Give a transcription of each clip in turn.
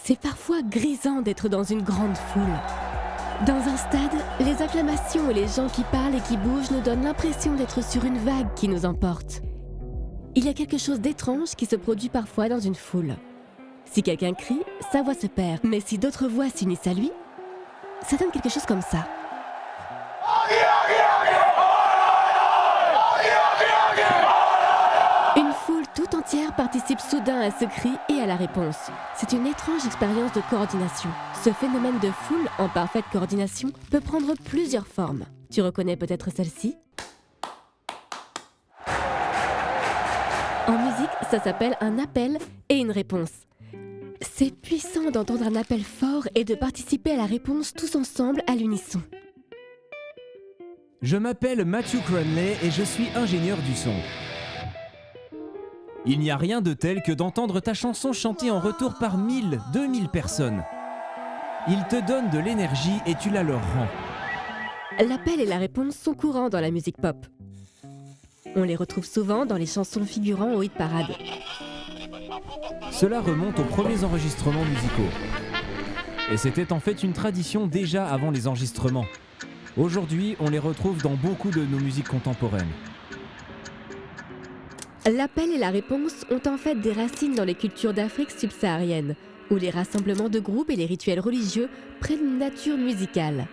C'est parfois grisant d'être dans une grande foule. Dans un stade, les acclamations et les gens qui parlent et qui bougent nous donnent l'impression d'être sur une vague qui nous emporte. Il y a quelque chose d'étrange qui se produit parfois dans une foule. Si quelqu'un crie, sa voix se perd, mais si d'autres voix s'unissent à lui, ça donne quelque chose comme ça. Une foule tout entière participe soudain à ce cri et à la réponse. C'est une étrange expérience de coordination. Ce phénomène de foule en parfaite coordination peut prendre plusieurs formes. Tu reconnais peut-être celle-ci ? En musique, ça s'appelle un appel et une réponse. C'est puissant d'entendre un appel fort et de participer à la réponse tous ensemble à l'unisson. Je m'appelle Matthew Cranley et je suis ingénieur du son. Il n'y a rien de tel que d'entendre ta chanson chantée en retour par 1000, 2000 personnes. Ils te donnent de l'énergie et tu la leur rends. L'appel et la réponse sont courants dans la musique pop. On les retrouve souvent dans les chansons figurant au hit-parade. Cela remonte aux premiers enregistrements musicaux. Et c'était en fait une tradition déjà avant les enregistrements. Aujourd'hui, on les retrouve dans beaucoup de nos musiques contemporaines. L'appel et la réponse ont en fait des racines dans les cultures d'Afrique subsaharienne, où les rassemblements de groupes et les rituels religieux prennent une nature musicale.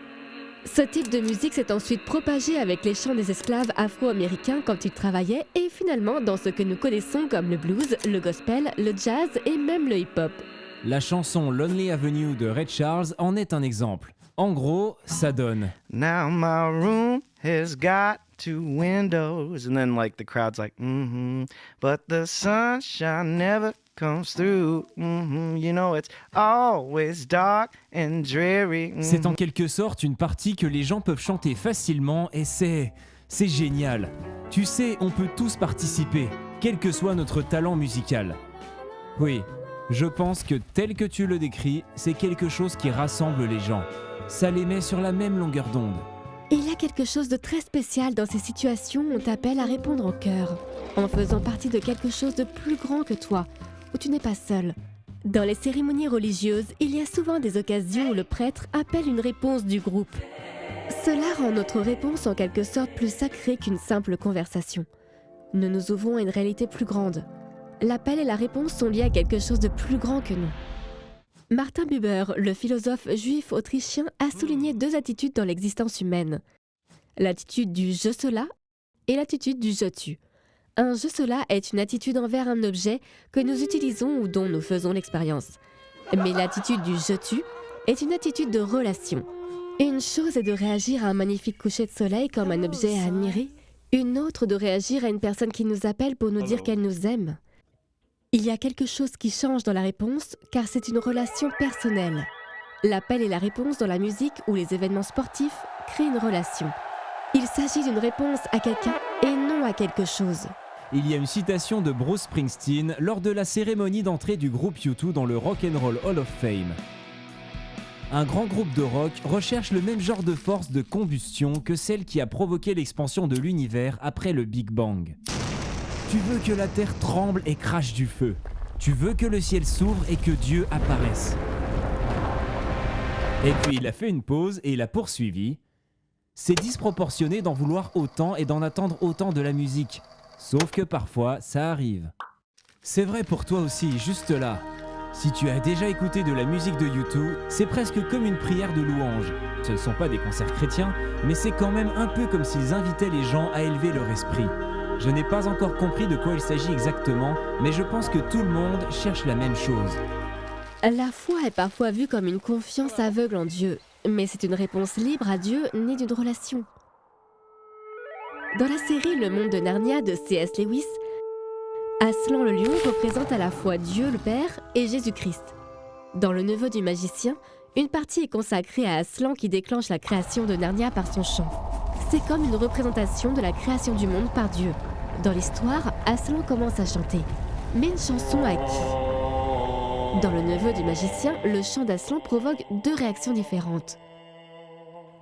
Ce type de musique s'est ensuite propagé avec les chants des esclaves afro-américains quand ils travaillaient et finalement dans ce que nous connaissons comme le blues, le gospel, le jazz et même le hip-hop. La chanson Lonely Avenue de Ray Charles en est un exemple. En gros, ça donne Now my room has got 2 windows. And then like the crowd's like, but the sunshine never comes through. You know it's always dark and dreary. C'est en quelque sorte une partie que les gens peuvent chanter facilement et c'est génial. Tu sais, on peut tous participer, quel que soit notre talent musical. Oui, je pense que tel que tu le décris, c'est quelque chose qui rassemble les gens. Ça les met sur la même longueur d'onde. Il y a quelque chose de très spécial dans ces situations où on t'appelle à répondre en chœur, en faisant partie de quelque chose de plus grand que toi, où tu n'es pas seul. Dans les cérémonies religieuses, il y a souvent des occasions où le prêtre appelle une réponse du groupe. Cela rend notre réponse en quelque sorte plus sacrée qu'une simple conversation. Nous nous ouvrons à une réalité plus grande. L'appel et la réponse sont liés à quelque chose de plus grand que nous. Martin Buber, le philosophe juif autrichien, a souligné 2 attitudes dans l'existence humaine. L'attitude du « je cela » et l'attitude du « je tue ». Un « je cela » est une attitude envers un objet que nous utilisons ou dont nous faisons l'expérience. Mais l'attitude du « je tue » est une attitude de relation. Une chose est de réagir à un magnifique coucher de soleil comme un objet à admirer, une autre de réagir à une personne qui nous appelle pour nous dire qu'elle nous aime. Il y a quelque chose qui change dans la réponse car c'est une relation personnelle. L'appel et la réponse dans la musique ou les événements sportifs créent une relation. Il s'agit d'une réponse à quelqu'un et non à quelque chose. Il y a une citation de Bruce Springsteen lors de la cérémonie d'entrée du groupe U2 dans le Rock and Roll Hall of Fame. Un grand groupe de rock recherche le même genre de force de combustion que celle qui a provoqué l'expansion de l'univers après le Big Bang. Tu veux que la terre tremble et crache du feu. Tu veux que le ciel s'ouvre et que Dieu apparaisse. Et puis il a fait une pause et il a poursuivi. C'est disproportionné d'en vouloir autant et d'en attendre autant de la musique. Sauf que parfois, ça arrive. C'est vrai pour toi aussi, juste là. Si tu as déjà écouté de la musique de U2, c'est presque comme une prière de louange. Ce ne sont pas des concerts chrétiens, mais c'est quand même un peu comme s'ils invitaient les gens à élever leur esprit. Je n'ai pas encore compris de quoi il s'agit exactement, mais je pense que tout le monde cherche la même chose. La foi est parfois vue comme une confiance aveugle en Dieu, mais c'est une réponse libre à Dieu née d'une relation. Dans la série Le Monde de Narnia de C.S. Lewis, Aslan le lion représente à la fois Dieu le Père et Jésus-Christ. Dans Le Neveu du magicien, une partie est consacrée à Aslan qui déclenche la création de Narnia par son chant. C'est comme une représentation de la création du monde par Dieu. Dans l'histoire, Aslan commence à chanter. Mais une chanson à qui ? Dans Le Neveu du magicien, le chant d'Aslan provoque 2 réactions différentes.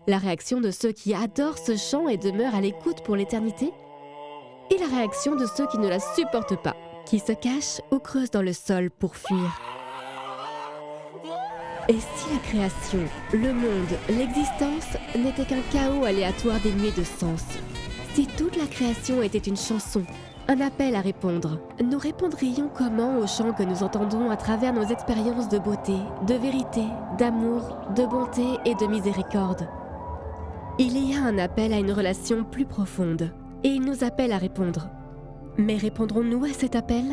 La réaction de ceux qui adorent ce chant et demeurent à l'écoute pour l'éternité, et la réaction de ceux qui ne la supportent pas, qui se cachent ou creusent dans le sol pour fuir. Et si la création, le monde, l'existence n'étaient qu'un chaos aléatoire dénué de sens? Si toute la création était une chanson, un appel à répondre, nous répondrions comment aux chants que nous entendons à travers nos expériences de beauté, de vérité, d'amour, de bonté et de miséricorde? Il y a un appel à une relation plus profonde, et il nous appelle à répondre. Mais répondrons-nous à cet appel ?